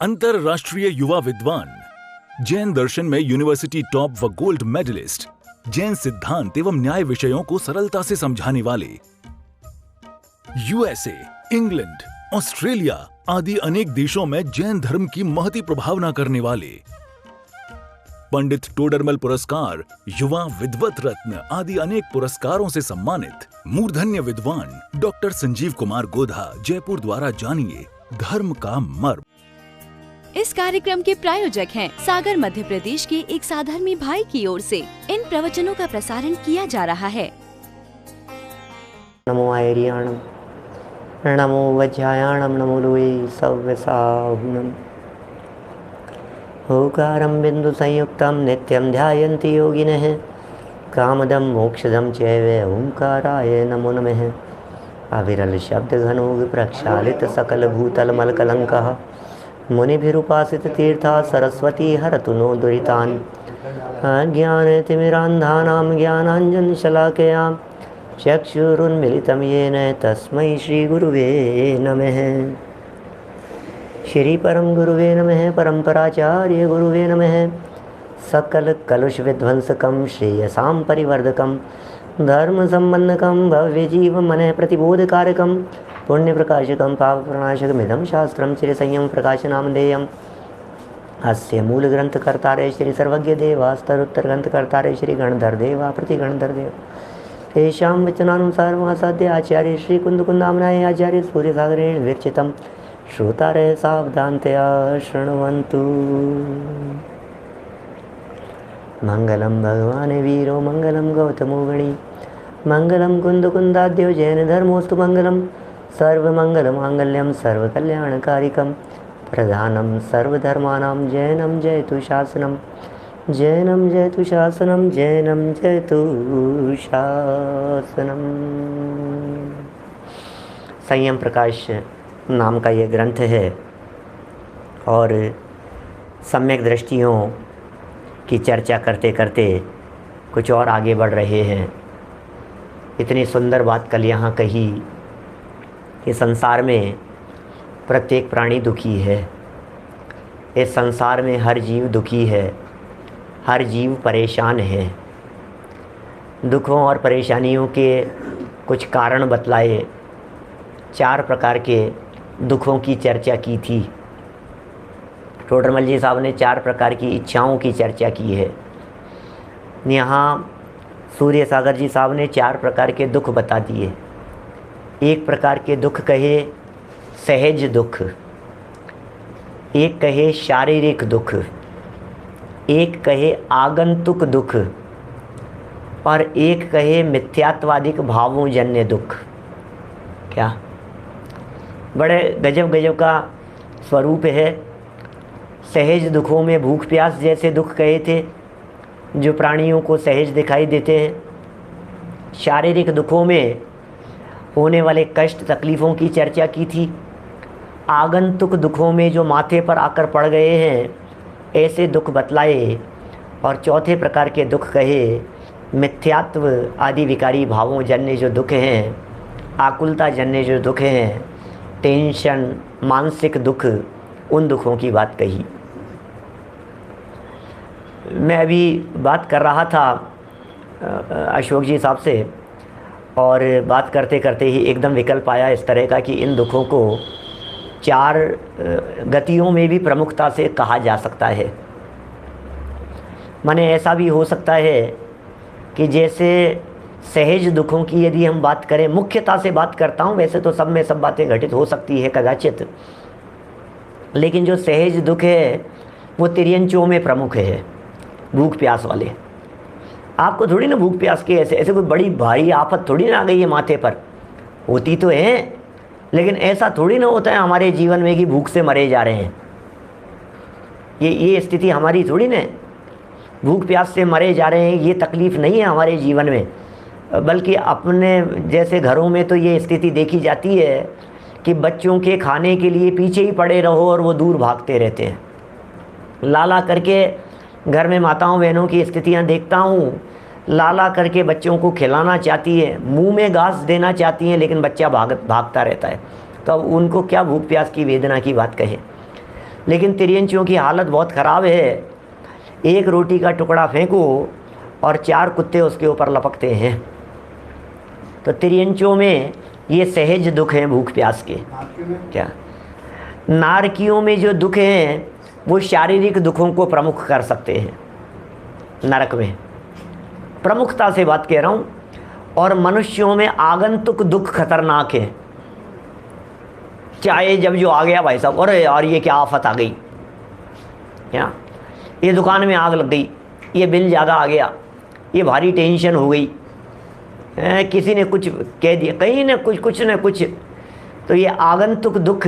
अंतरराष्ट्रीय युवा विद्वान, जैन दर्शन में यूनिवर्सिटी टॉप व गोल्ड मेडलिस्ट, जैन सिद्धांत एवं न्याय विषयों को सरलता से समझाने वाले, यूएसए, इंग्लैंड, ऑस्ट्रेलिया आदि अनेक देशों में जैन धर्म की महती प्रभावना करने वाले, पंडित टोडरमल पुरस्कार, युवा विद्वत रत्न आदि अनेक पुरस्कारों से सम्मानित मूर्धन्य विद्वान डॉक्टर संजीव कुमार गोधा जयपुर द्वारा जानिए धर्म का मर्म। इस कार्यक्रम के प्रायोजक हैं सागर मध्य प्रदेश के एक साधर्मी भाई की ओर से इन प्रवचनों का प्रसारण किया जा रहा है। नमो आयर्याणम, नमो वज्रायाणम, नमो लोये सव्यसाहुनम। ओकारं बिंदु संयुक्तं नित्यं ध्यायन्ति योगिनः, कामदं मोक्षदं चैव ओंकाराय नमो नमः। अविरल शब्द घनोग प्रक्षालित सकल भूतल मलकलंकः, मुनिभिरुपासित तीर्था सरस्वती हरतु नो दुरितान्। अज्ञानतिमिरान्धानां ज्ञानाञ्जनशलाकया चक्षुरुन्मिलितं येन तस्मै श्रीगुरुवे नमः। श्री परम गुरुवे नमः। परम्पराचार्य गुरुवे नमः। सकल कलुष विध्वंसकं श्रेयसां परिवर्धकं धर्म संबंधकं भव्य जीव मन प्रतिबोधकारकं पुण्य प्रकाशकं पाप प्रणाशकमिदं शास्त्रं श्री संयम प्रकाशनामधेयम्। अस्य मूल ग्रंथ कर्तारे श्री सर्वज्ञ देवास्तरोत्तर ग्रंथ कर्तारे श्री गणधर देवा प्रति गणधर देव तेषां वचनानुसार महासाध्य आचार्य श्री कुंदकुंदामनाय आचार्य सूर्यसागरेण विरचितं श्रोतारः सावधानतया शृण्वन्तु। मंगलम भगवान् वीरो मंगलम गौतमो गणी मंगलम कुंदकुंदाद्यो जैन धर्मोस्तु मंगलम सर्वमंगल मांगल्यम सर्वकल्याणकारिकं प्रधानं सर्वधर्माणां जैनं जयतु शासनं जैनं जयतु शासनं जैनं जयतु शासनं। संयम प्रकाश नाम का ये ग्रंथ है और सम्यक दृष्टियों की चर्चा करते करते कुछ और आगे बढ़ रहे हैं। इतनी सुंदर बात कल यहाँ कही कि संसार में प्रत्येक प्राणी दुखी है। इस संसार में हर जीव दुखी है, हर जीव परेशान है। दुखों और परेशानियों के कुछ कारण बतलाए, 4 प्रकार के दुखों की चर्चा की थी। टोडरमल जी साहब ने 4 प्रकार की इच्छाओं की चर्चा की है। यहाँ सूर्य सागर जी साहब ने 4 प्रकार के दुख बता दिए। एक प्रकार के दुख कहे सहज दुख, एक कहे शारीरिक दुख, एक कहे आगंतुक दुख और एक कहे मिथ्यात्वादिक भावों जन्य दुख। क्या बड़े गजब गजब का स्वरूप है। सहज दुखों में भूख प्यास जैसे दुख कहे थे जो प्राणियों को सहज दिखाई देते हैं। शारीरिक दुखों में होने वाले कष्ट तकलीफ़ों की चर्चा की थी। आगंतुक दुखों में जो माथे पर आकर पड़ गए हैं ऐसे दुख बतलाए। और चौथे प्रकार के दुख कहे मिथ्यात्व आदि विकारी भावों जन्य जो दुख हैं, आकुलता जन्य जो दुख हैं, टेंशन मानसिक दुख, उन दुखों की बात कही। मैं अभी बात कर रहा था अशोक जी साहब से और बात करते करते ही एकदम विकल्प आया इस तरह का कि इन दुखों को 4 गतियों में भी प्रमुखता से कहा जा सकता है। माने ऐसा भी हो सकता है कि जैसे सहज दुखों की यदि हम बात करें, मुख्यता से बात करता हूँ, वैसे तो सब में सब बातें घटित हो सकती है कदाचित, लेकिन जो सहज दुख है वो तिर्यंचों में प्रमुख है। भूख प्यास वाले, आपको थोड़ी ना भूख प्यास की ऐसे ऐसे कोई बड़ी भारी आफत थोड़ी ना आ गई है माथे पर, होती तो है लेकिन ऐसा थोड़ी ना होता है हमारे जीवन में कि भूख से मरे जा रहे हैं। ये स्थिति हमारी थोड़ी ना है। भूख प्यास से मरे जा रहे हैं ये तकलीफ़ नहीं है हमारे जीवन में, बल्कि अपने जैसे घरों में तो ये स्थिति देखी जाती है कि बच्चों के खाने के लिए पीछे ही पड़े रहो और वो दूर भागते रहते हैं। लाला करके घर में माताओं बहनों की स्थितियां देखता हूँ, लाला करके बच्चों को खिलाना चाहती है, मुंह में घास देना चाहती हैं, लेकिन बच्चा भागता रहता है। तो अब उनको क्या भूख प्यास की वेदना की बात कहे। लेकिन तिर्यंचियों की हालत बहुत ख़राब है। एक रोटी का टुकड़ा फेंको और 4 कुत्ते उसके ऊपर लपकते हैं। तो तिर्यंचियों में ये सहज दुख हैं भूख प्यास के। क्या नारकियों में जो दुख हैं वो शारीरिक दुखों को प्रमुख कर सकते हैं नरक में, प्रमुखता से बात कह रहा हूँ। और मनुष्यों में आगंतुक दुख खतरनाक है। चाहे जब जो आ गया भाई साहब, अरे यार ये क्या आफत आ गई, क्या ये दुकान में आग लग गई, ये बिल ज़्यादा आ गया, ये भारी टेंशन हो गई, किसी ने कुछ कह दिया, कहीं ना कुछ न कुछ। तो ये आगंतुक दुख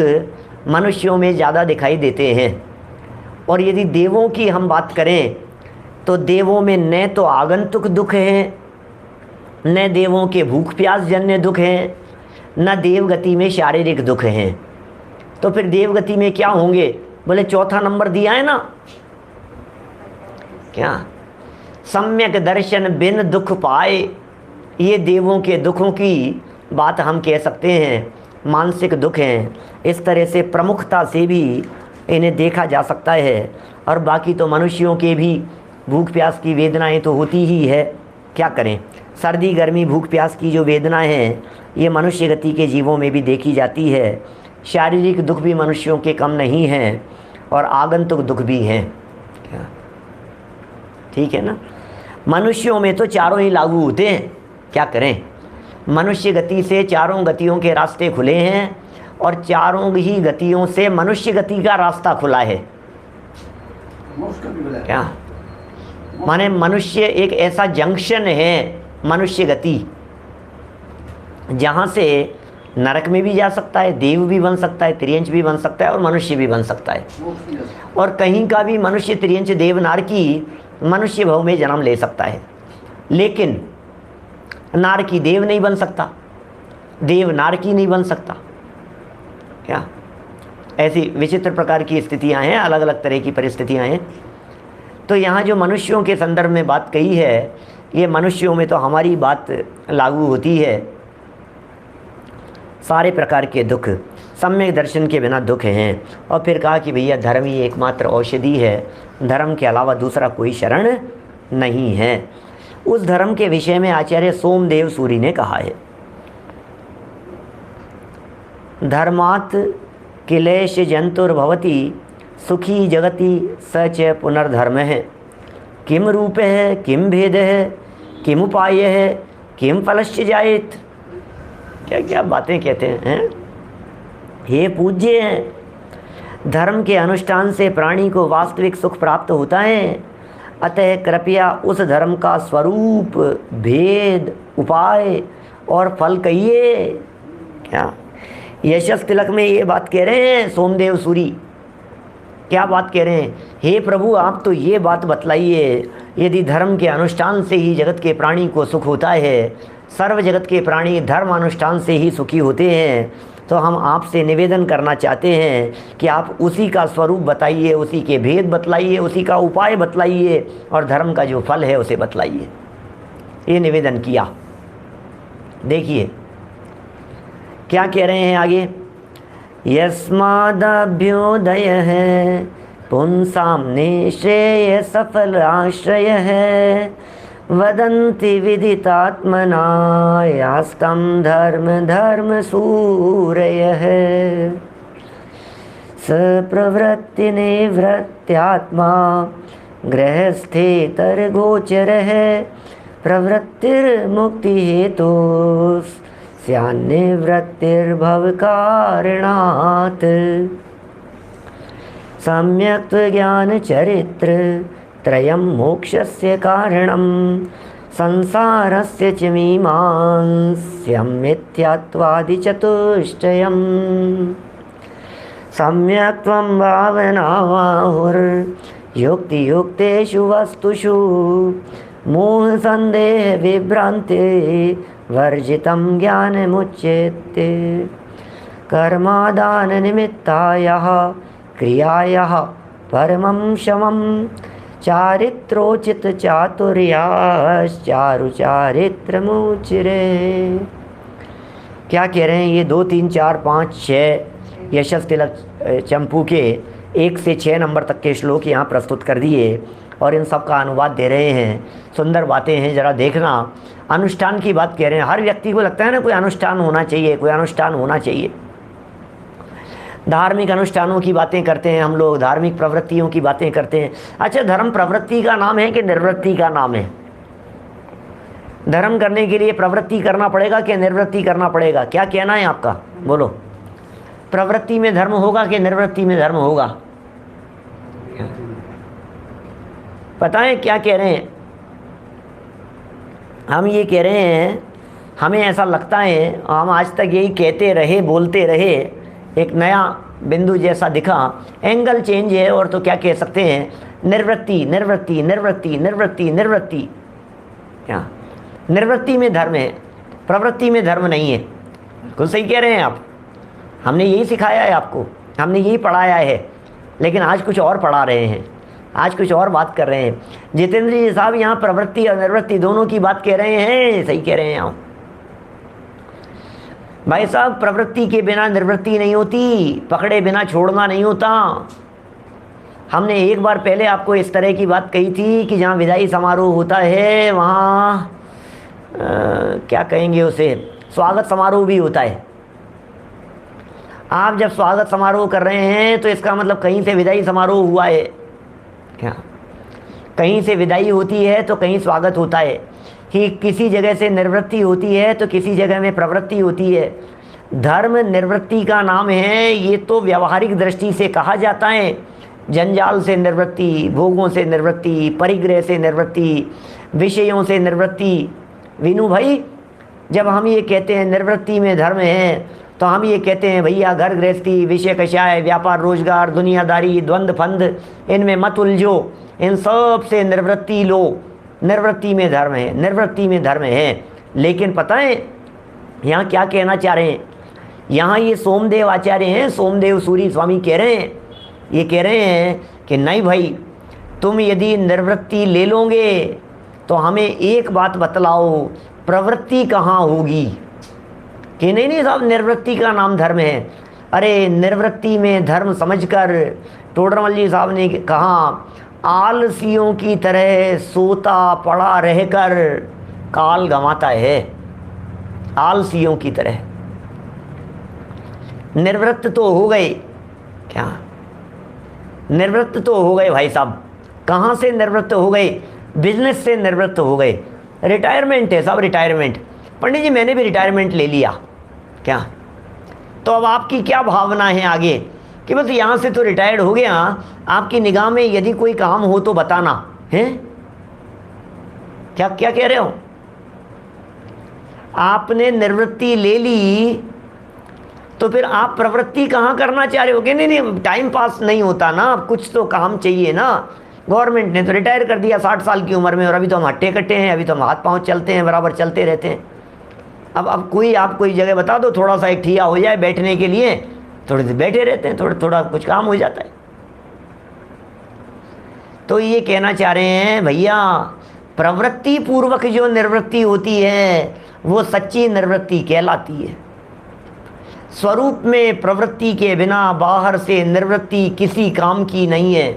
मनुष्यों में ज़्यादा दिखाई देते हैं। और यदि देवों की हम बात करें तो देवों में न तो आगंतुक दुख हैं, न देवों के भूख प्यास जन्य दुख हैं, न देवगति में शारीरिक दुख हैं। तो फिर देवगति में क्या होंगे? बोले चौथा नंबर दिया है ना, क्या सम्यक दर्शन बिन दुख पाए। ये देवों के दुखों की बात हम कह सकते हैं, मानसिक दुख हैं। इस तरह से प्रमुखता से भी इन्हें देखा जा सकता है। और बाकी तो मनुष्यों के भी भूख प्यास की वेदनाएं तो होती ही है, क्या करें। सर्दी गर्मी भूख प्यास की जो वेदनाएं हैं ये मनुष्य गति के जीवों में भी देखी जाती है। शारीरिक दुख भी मनुष्यों के कम नहीं हैं और आगंतुक दुख भी हैं, क्या ठीक है ना। मनुष्यों में तो चारों ही लागू होते हैं, क्या करें। मनुष्य गति से चारों गतियों के रास्ते खुले हैं और चारों ही गतियों से मनुष्य गति का रास्ता खुला है, क्या माने मनुष्य एक ऐसा जंक्शन है, मनुष्य गति, जहाँ से नरक में भी जा सकता है, देव भी बन सकता है, तिर्यंच भी बन सकता है और मनुष्य भी बन सकता है। और कहीं का भी मनुष्य तिर्यंच देव नारकी मनुष्य भव में जन्म ले सकता है। लेकिन नारकी देव नहीं बन सकता, देव नारकी नहीं बन सकता, क्या ऐसी विचित्र प्रकार की स्थितियां हैं, अलग अलग तरह की परिस्थितियां हैं। तो यहाँ जो मनुष्यों के संदर्भ में बात कही है, ये मनुष्यों में तो हमारी बात लागू होती है। सारे प्रकार के दुख, सम्यक दर्शन के बिना दुख हैं। और फिर कहा कि भैया धर्म ही एकमात्र औषधि है, धर्म के अलावा दूसरा कोई शरण नहीं है। उस धर्म के विषय में आचार्य सोमदेव सूरी ने कहा है, धर्मात् क्लेश जंतुर्भवति सुखी जगति सच पुनर्धर्म है। किम रूप है, किम भेद है, किम उपाय है, किम फलश्च जायेत। क्या क्या बातें कहते हैं। हे पूज्य हैं, धर्म के अनुष्ठान से प्राणी को वास्तविक सुख प्राप्त होता है। अतः कृपया उस धर्म का स्वरूप, भेद, उपाय और फल कहिए। क्या यशस तिलक में ये बात कह रहे हैं सोमदेव सूरी, क्या बात कह रहे हैं? हे प्रभु आप तो ये बात बतलाइए, यदि धर्म के अनुष्ठान से ही जगत के प्राणी को सुख होता है, सर्व जगत के प्राणी धर्म अनुष्ठान से ही सुखी होते हैं, तो हम आपसे निवेदन करना चाहते हैं कि आप उसी का स्वरूप बताइए, उसी के भेद बतलाइए, उसी का उपाय बतलाइए और धर्म का जो फल है उसे बतलाइए। ये निवेदन किया। देखिए क्या कह रहे हैं आगे, यस्मादभ्योदय है पुंसाम निश्रेय सफल आश्रय है। वदन्ति विदितात्मना यास्तम धर्म धर्म सूरय है। सप्रवृत्ति निवृत्त्यात्मा गृहस्थेतर गोचर है। प्रवृत्तिर्मुक्ति हेतु स्यान्निवृत्तिर्भव कारणात्। सम्यक् ज्ञान चरित्र त्रयं मोक्षस्य कारणं संसारस्य च मीमांस्यं मिथ्यात्वादि चतुष्टयम्। सम्यक् त्वं भावनाहुर्युक्ति युक्तेषु वस्तुषु मोह संदेह विभ्रान्ति वर्जितं ज्ञानमुच्यते। कर्मादान निमित्तायः क्रियायाः परमं शमं चारित्रोचित चातुर्याश्चारु चारित्रमुचिरे। क्या कह रहे हैं ये 2 3 4 5 6 यशस तिलक चंपू के 1 से 6 नंबर तक के श्लोक यहाँ प्रस्तुत कर दिए और इन सब का अनुवाद दे रहे हैं। सुंदर बातें हैं, ज़रा देखना। अनुष्ठान की बात कह रहे हैं। हर व्यक्ति को लगता है ना कोई अनुष्ठान होना चाहिए, कोई अनुष्ठान होना चाहिए। धार्मिक अनुष्ठानों की बातें करते हैं हम लोग, धार्मिक प्रवृत्तियों की बातें करते हैं। अच्छा, धर्म प्रवृत्ति का नाम है कि निर्वृत्ति का नाम है? धर्म करने के लिए प्रवृत्ति करना पड़ेगा कि निर्वृत्ति करना पड़ेगा? क्या कहना है आपका, बोलो। प्रवृत्ति में धर्म होगा कि निर्वृत्ति में धर्म होगा? पता है क्या कह रहे हैं हम? ये कह रहे हैं, हमें ऐसा लगता है, हम आज तक यही कहते रहे, बोलते रहे, एक नया बिंदु जैसा दिखा, एंगल चेंज है और तो क्या कह सकते हैं, निर्वृत्ति निर्वृत्ति निर्वृत्ति निर्वृत्ति निर्वृत्ति। क्या निर्वृत्ति में धर्म है, प्रवृत्ति में धर्म नहीं है? बिल्कुल सही कह रहे हैं आप। हमने यही सिखाया है आपको, हमने यही पढ़ाया है, लेकिन आज कुछ और पढ़ा रहे हैं, आज कुछ और बात कर रहे हैं। जितेंद्र जी साहब यहाँ प्रवृत्ति और निर्वृत्ति दोनों की बात कह रहे हैं, सही कह रहे हैं आप भाई साहब। प्रवृत्ति के बिना निर्वृत्ति नहीं होती, पकड़े बिना छोड़ना नहीं होता। हमने एक बार पहले आपको इस तरह की बात कही थी कि जहाँ विदाई समारोह होता है वहाँ क्या कहेंगे उसे, स्वागत समारोह भी होता है। आप जब स्वागत समारोह कर रहे हैं तो इसका मतलब कहीं से विदाई समारोह हुआ है। क्या कहीं से विदाई होती है तो कहीं स्वागत होता है, कि किसी जगह से निर्वृत्ति होती है तो किसी जगह में प्रवृत्ति होती है। धर्म निर्वृत्ति का नाम है, ये तो व्यावहारिक दृष्टि से कहा जाता है। जंजाल से निवृत्ति, भोगों से निवृत्ति, परिग्रह से निवृत्ति, विषयों से निवृत्ति। विनू भाई, जब हम ये कहते हैं निर्वृत्ति में धर्म है तो हम ये कहते हैं भैया घर गृहस्थी, विषय कषाय, व्यापार रोजगार, दुनियादारी, द्वंद्व फंद, इनमें मत उलझो, इन सब से निवृत्ति लो। निर्वृत्ति में धर्म है, निर्वृत्ति में धर्म है। लेकिन पता है यहाँ क्या कहना चाह रहे हैं? यहाँ ये सोमदेव आचार्य हैं, सोमदेव सूरी स्वामी कह रहे हैं, ये कह रहे हैं कि नहीं भाई, तुम यदि निर्वृत्ति ले लोगे तो हमें एक बात बतलाओ, प्रवृत्ति कहाँ होगी? कि नहीं नहीं साहब, निर्वृत्ति का नाम धर्म है। अरे निर्वृत्ति में धर्म समझकर टोडरमल जी साहब ने कहा, आलसियों की तरह सोता पड़ा रहकर काल गंवाता है। आलसियों की तरह निवृत्त तो हो गए, क्या निवृत्त तो हो गए भाई साहब। कहाँ से निवृत्त हो गए? बिजनेस से निवृत्त हो गए। रिटायरमेंट है साहब, रिटायरमेंट। पंडित जी मैंने भी रिटायरमेंट ले लिया, क्या? तो अब आपकी क्या भावना है आगे कि बस यहाँ से तो रिटायर्ड हो गया, आपकी निगाह में यदि कोई काम हो तो बताना है? क्या क्या कह रहे हो? आपने निवृत्ति ले ली तो फिर आप प्रवृत्ति कहाँ करना चाह रहे हो? कि नहीं नहीं, टाइम पास नहीं होता ना, कुछ तो काम चाहिए ना। गवर्नमेंट ने तो रिटायर कर दिया 60 साल की उम्र में, और अभी तो हम हट्टे कट्टे हैं, अभी तो हम हाथ पांव चलते हैं, बराबर चलते रहते हैं। अब कोई आप कोई जगह बता दो, थोड़ा सा एक ठिया हो जाए बैठने के लिए, थोड़े देर बैठे रहते हैं, थोड़ा थोड़ा कुछ काम हो जाता है। तो ये कहना चाह रहे हैं भैया, प्रवृत्ति पूर्वक जो निवृत्ति होती है वो सच्ची निवृत्ति कहलाती है। स्वरूप में प्रवृत्ति के बिना बाहर से निवृत्ति किसी काम की नहीं है।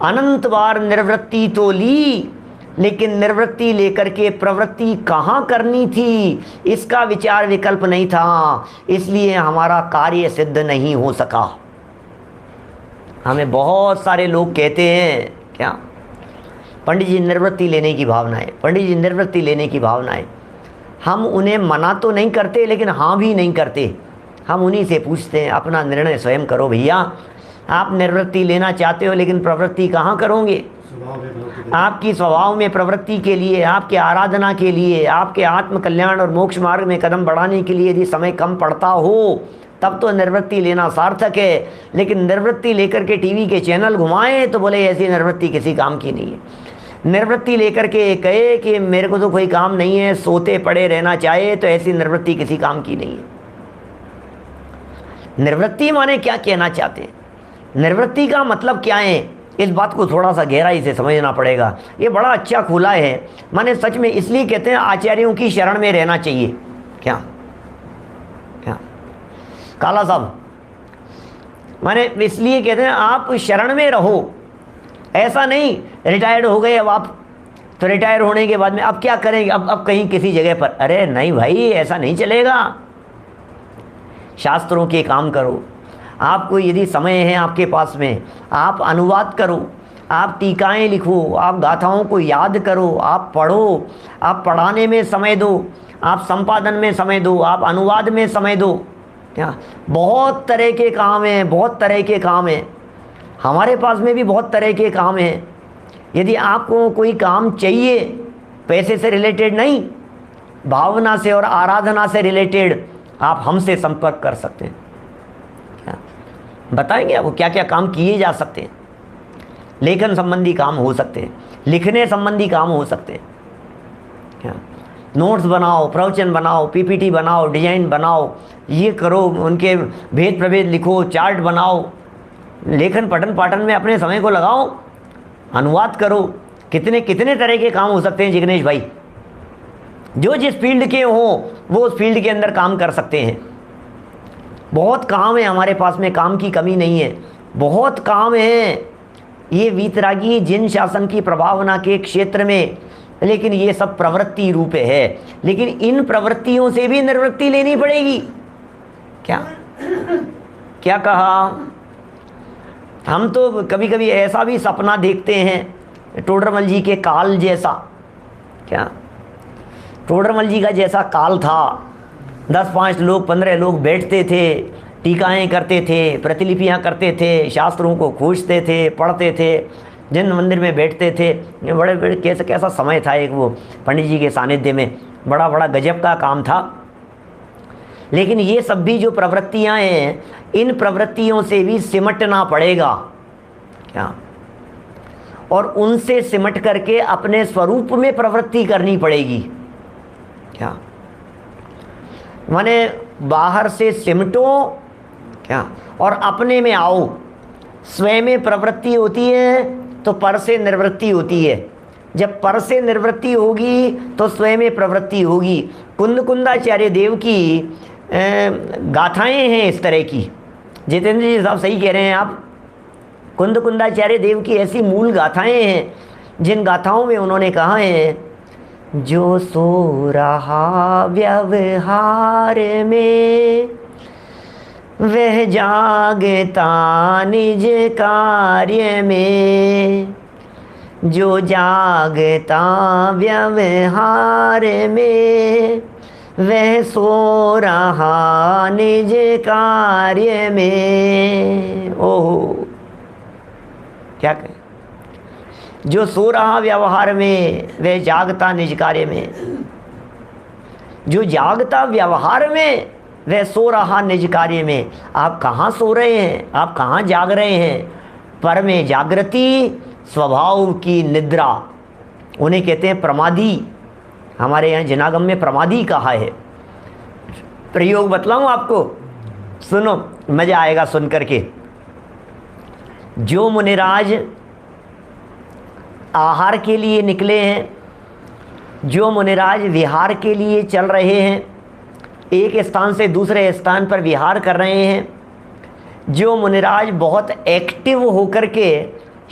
अनंत बार निवृत्ति तो ली, लेकिन निवृत्ति लेकर के प्रवृत्ति कहाँ करनी थी इसका विचार विकल्प नहीं था, इसलिए हमारा कार्य सिद्ध नहीं हो सका। हमें बहुत सारे लोग कहते हैं, क्या पंडित जी निवृत्ति लेने की भावना है, पंडित जी निवृत्ति लेने की भावना है। हम उन्हें मना तो नहीं करते, लेकिन हाँ भी नहीं करते। हम उन्हीं से पूछते हैं, अपना निर्णय स्वयं करो भैया। आप निवृत्ति लेना चाहते हो, लेकिन प्रवृत्ति कहाँ करोगे? आपकी स्वभाव में प्रवृत्ति के लिए, आपके आराधना के लिए, आपके आत्म कल्याण और मोक्ष मार्ग में कदम बढ़ाने के लिए यदि समय कम पड़ता हो तब तो निवृत्ति लेना सार्थक है। लेकिन निवृत्ति लेकर के टीवी के चैनल घुमाएं तो बोले ऐसी निवृत्ति किसी काम की नहीं है। निवृत्ति लेकर के कहे कि मेरे को तो कोई काम नहीं है, सोते पड़े रहना चाहे, तो ऐसी निवृत्ति किसी काम की नहीं है। निवृत्ति माने क्या कहना चाहते हैं? निवृत्ति का मतलब क्या है? इस बात को थोड़ा सा गहराई से समझना पड़ेगा। ये बड़ा अच्छा खुला है, माने सच में इसलिए कहते हैं आचार्यों की शरण में रहना चाहिए। क्या क्या काला साहब, माने इसलिए कहते हैं आप शरण में रहो। ऐसा नहीं रिटायर्ड हो गए अब आप, तो रिटायर होने के बाद में अब क्या करेंगे, अब कहीं किसी जगह पर, अरे नहीं भाई, ऐसा नहीं चलेगा। शास्त्रों के काम करो। आपको यदि समय है आपके पास में, आप अनुवाद करो, आप टीकाएं लिखो, आप गाथाओं को याद करो, आप पढ़ो, आप पढ़ाने में समय दो, आप संपादन में समय दो, आप अनुवाद में समय दो। क्या बहुत तरह के काम हैं, बहुत तरह के काम हैं। हमारे पास में भी बहुत तरह के काम हैं। यदि आपको कोई काम चाहिए, पैसे से रिलेटेड नहीं, भावना से और आराधना से रिलेटेड, आप हमसे संपर्क कर सकते हैं। क्या बताएंगे आपको क्या क्या काम किए जा सकते हैं। लेखन संबंधी काम हो सकते हैं, लिखने संबंधी काम हो सकते हैं। क्या नोट्स बनाओ, प्रवचन बनाओ, पीपीटी बनाओ, डिजाइन बनाओ, ये करो, उनके भेद प्रभेद लिखो, चार्ट बनाओ, लेखन पठन पाठन में अपने समय को लगाओ, अनुवाद करो। कितने कितने तरह के काम हो सकते हैं जिग्नेश भाई। जो जिस फील्ड के हों वो उस फील्ड के अंदर काम कर सकते हैं। बहुत काम है हमारे पास में, काम की कमी नहीं है, बहुत काम है। ये वीतरागी जिन शासन की प्रभावना के क्षेत्र में, लेकिन ये सब प्रवृत्ति रूप है। लेकिन इन प्रवृत्तियों से भी निवृत्ति लेनी पड़ेगी। क्या कहा? हम तो कभी कभी ऐसा भी सपना देखते हैं टोडरमल जी के काल जैसा। क्या टोडरमल जी का जैसा काल था, 10-5 लोग 15 लोग बैठते थे, टीकाएं करते थे, प्रतिलिपियां करते थे, शास्त्रों को खोजते थे, पढ़ते थे, जिन मंदिर में बैठते थे। ये बड़े बड़े कैसा समय था एक, वो पंडित जी के सानिध्य में बड़ा बड़ा गजब का काम था। लेकिन ये सब भी जो प्रवृत्तियां हैं, इन प्रवृत्तियों से भी सिमटना पड़ेगा। क्या और उनसे सिमट करके अपने स्वरूप में प्रवृत्ति करनी पड़ेगी। क्या माने बाहर से सिमटो, क्या और अपने में आओ। स्वयं में प्रवृत्ति होती है तो पर से निवृत्ति होती है। जब पर से निवृत्ति होगी तो स्वयं में प्रवृत्ति होगी। कुंदाचार्य देव की गाथाएं हैं इस तरह की। जितेंद्र जी साहब सही कह रहे हैं आप। कुंदाचार्य देव की ऐसी मूल गाथाएं हैं जिन गाथाओं में उन्होंने कहा है, जो सो रहा व्यवहार में वह जागता निज कार्य में, जो जागता व्यवहार में वह सो रहा निज कार्य में। ओहो, क्या कहें? जो सो रहा व्यवहार में वह जागता निज कार्य में, जो जागता व्यवहार में वह सो रहा निज कार्य में। आप कहाँ सो रहे हैं, आप कहाँ जाग रहे हैं? पर में जागृति, स्वभाव की निद्रा, उन्हें कहते हैं प्रमादी। हमारे यहाँ जिनागम में प्रमादी कहा है। प्रयोग बतलाऊं आपको, सुनो, मजा आएगा सुन करके। जो मुनिराज आहार के लिए निकले हैं, जो मुनिराज विहार के लिए चल रहे हैं, एक स्थान से दूसरे स्थान पर विहार कर रहे हैं, जो मुनिराज बहुत एक्टिव होकर के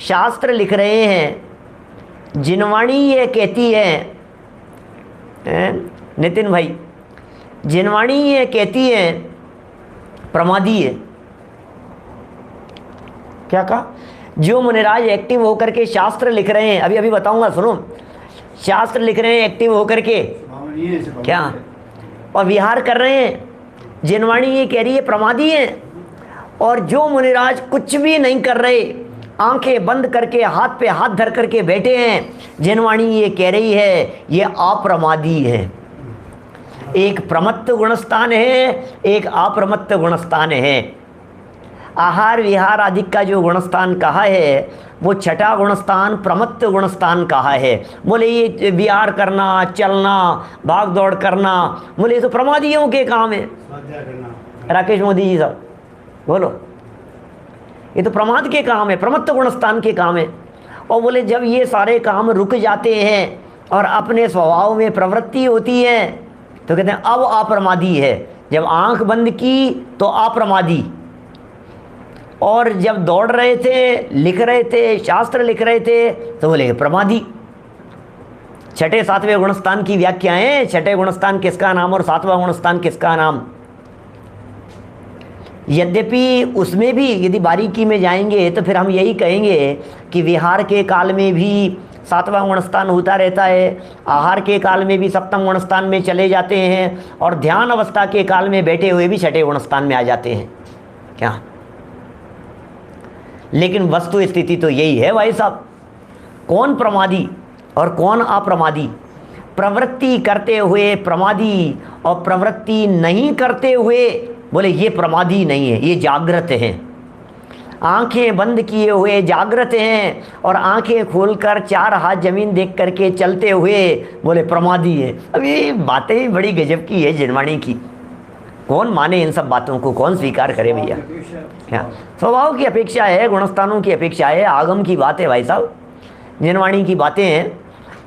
शास्त्र लिख रहे हैं, जिनवाणी ये कहती है, नितिन भाई, जिनवाणी ये कहती है प्रमादी है। क्या कहा? जो मुनिराज एक्टिव होकर के शास्त्र लिख रहे हैं, अभी बताऊंगा, सुनो। शास्त्र लिख रहे हैं एक्टिव होकर के, क्या और विहार कर रहे हैं, जिनवाणी ये कह रही है प्रमादी है। और जो मुनिराज कुछ भी नहीं कर रहे, आंखें बंद करके हाथ पे हाथ धर करके बैठे हैं, जिनवाणी ये कह रही है ये अप्रमादी है। एक प्रमत्त गुणस्थान है, एक अप्रमत्त गुणस्थान है। आहार विहार आदि का जो गुणस्थान कहा है वो छठा गुणस्थान प्रमत्त गुणस्थान कहा है। बोले ये विहार करना, चलना, भाग दौड़ करना, बोले ये तो प्रमादियों के काम है। राकेश मोदी जी साहब बोलो, ये तो प्रमाद के काम है, प्रमत्त गुणस्थान के काम है। और बोले जब ये सारे काम रुक जाते हैं और अपने स्वभाव में प्रवृत्ति होती है तो कहते हैं अब अप्रमादी है। जब आंख बंद की तो अप्रमादी, और जब दौड़ रहे थे, लिख रहे थे, शास्त्र लिख रहे थे, तो बोले प्रमादी। छठे सातवें गुणस्थान की व्याख्याएं, छठे गुणस्थान किसका नाम और सातवां गुणस्थान किसका नाम। यद्यपि उसमें भी यदि बारीकी में जाएंगे तो फिर हम यही कहेंगे कि विहार के काल में भी सातवां गुणस्थान होता रहता है, आहार के काल में भी सप्तम गुणस्थान में चले जाते हैं, और ध्यान अवस्था के काल में बैठे हुए भी छठे गुणस्थान में आ जाते हैं क्या। लेकिन वस्तु स्थिति तो यही है भाई साहब, कौन प्रमादी और कौन अप्रमादी। प्रवृत्ति करते हुए प्रमादी और प्रवृत्ति नहीं करते हुए बोले ये प्रमादी नहीं है, ये जागृत हैं। आंखें बंद किए हुए जागृत हैं और आंखें खोलकर चार हाथ जमीन देख करके चलते हुए बोले प्रमादी है। अब ये बातें ही बड़ी गजब की है जिनवाणी की। कौन माने इन सब बातों को, कौन स्वीकार करे भैया। क्या स्वभाव की अपेक्षा है, गुणस्थानों की अपेक्षा है, आगम की बात है भाई साहब। जिनवाणी की बातें हैं,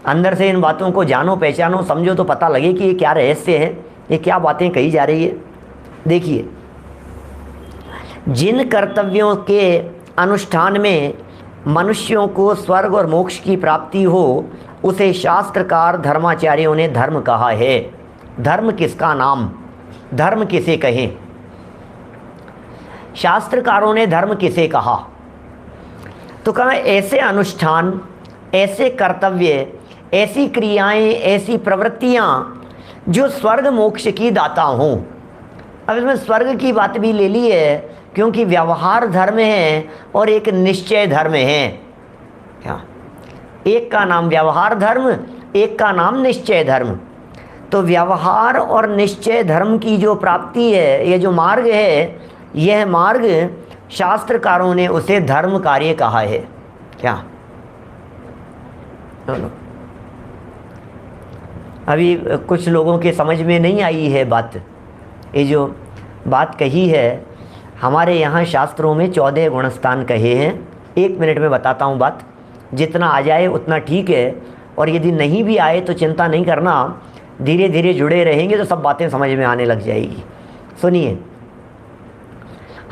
अंदर से इन बातों को जानो, पहचानो, समझो तो पता लगे कि ये क्या रहस्य है, ये क्या बातें कही जा रही है। देखिए, जिन कर्तव्यों के अनुष्ठान में मनुष्यों को स्वर्ग और मोक्ष की प्राप्ति हो उसे शास्त्रकार धर्माचार्यों ने धर्म कहा है। धर्म किसका नाम, धर्म किसे कहें, शास्त्रकारों ने धर्म किसे कहा। तो कहा ऐसे अनुष्ठान, ऐसे कर्तव्य, ऐसी क्रियाएं, ऐसी प्रवृत्तियां जो स्वर्ग मोक्ष की दाता हों। अब इसमें स्वर्ग की बात भी ले ली है क्योंकि व्यवहार धर्म है और एक निश्चय धर्म है क्या। एक का नाम व्यवहार धर्म, एक का नाम निश्चय धर्म। तो व्यवहार और निश्चय धर्म की जो प्राप्ति है, ये जो मार्ग है, यह मार्ग शास्त्रकारों ने उसे धर्म कार्य कहा है क्या। अभी कुछ लोगों के समझ में नहीं आई है बात। ये जो बात कही है, हमारे यहाँ शास्त्रों में 14 गुणस्थान कहे हैं। 1 मिनट में बताता हूँ बात, जितना आ जाए उतना ठीक है, और यदि नहीं भी आए तो चिंता नहीं करना, धीरे धीरे जुड़े रहेंगे तो सब बातें समझ में आने लग जाएगी। सुनिए,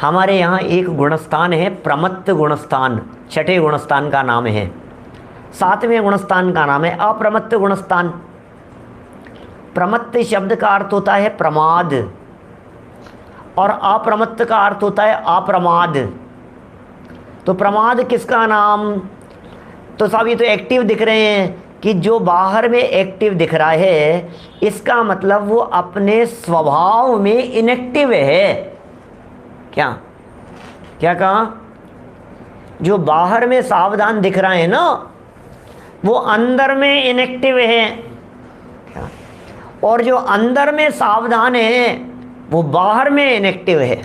हमारे यहाँ एक गुणस्थान है प्रमत्त गुणस्थान, छठे गुणस्थान का नाम है। 7वें गुणस्थान का नाम है अप्रमत्त गुणस्थान। प्रमत्त शब्द का अर्थ होता है प्रमाद और अप्रमत्त का अर्थ होता है अप्रमाद। तो प्रमाद किसका नाम, तो साहब ये तो एक्टिव दिख रहे हैं कि जो बाहर में एक्टिव दिख रहा है इसका मतलब वो अपने स्वभाव में इनएक्टिव है क्या। क्या कहा, जो बाहर में सावधान दिख रहा है ना वो अंदर में इनएक्टिव है क्या, और जो अंदर में सावधान है वो बाहर में इनएक्टिव है।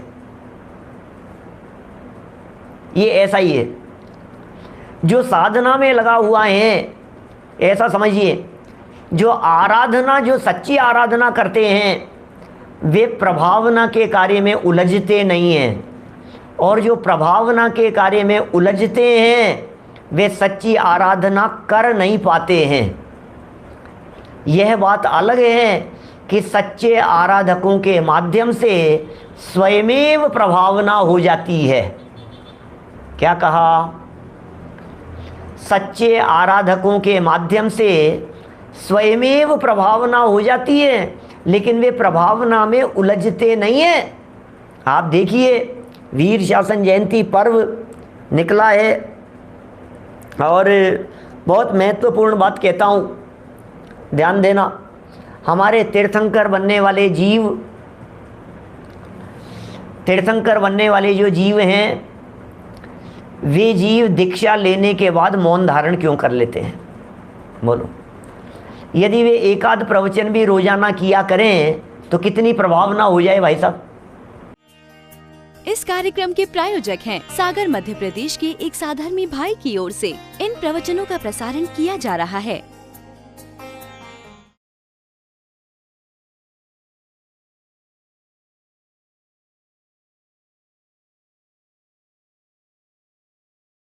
ये ऐसा ही है, जो साधना में लगा हुआ है ऐसा समझिए, जो आराधना, जो सच्ची आराधना करते हैं वे प्रभावना के कार्य में उलझते नहीं हैं, और जो प्रभावना के कार्य में उलझते हैं वे सच्ची आराधना कर नहीं पाते हैं। यह बात अलग है कि सच्चे आराधकों के माध्यम से स्वयमेव प्रभावना हो जाती है। क्या कहा, सच्चे आराधकों के माध्यम से स्वयमेव प्रभावना हो जाती है, लेकिन वे प्रभावना में उलझते नहीं हैं। आप देखिए, वीर शासन जयंती पर्व निकला है और बहुत महत्वपूर्ण बात कहता हूँ, ध्यान देना। हमारे तीर्थंकर बनने वाले जीव, तीर्थंकर बनने वाले जो जीव हैं वे जीव दीक्षा लेने के बाद मौन धारण क्यों कर लेते हैं, बोलो। यदि वे एकाध प्रवचन भी रोजाना किया करें तो कितनी प्रभावना हो जाए भाई साहब। इस कार्यक्रम के प्रायोजक हैं सागर मध्य प्रदेश के एक साधर्मी भाई की ओर से इन प्रवचनों का प्रसारण किया जा रहा है।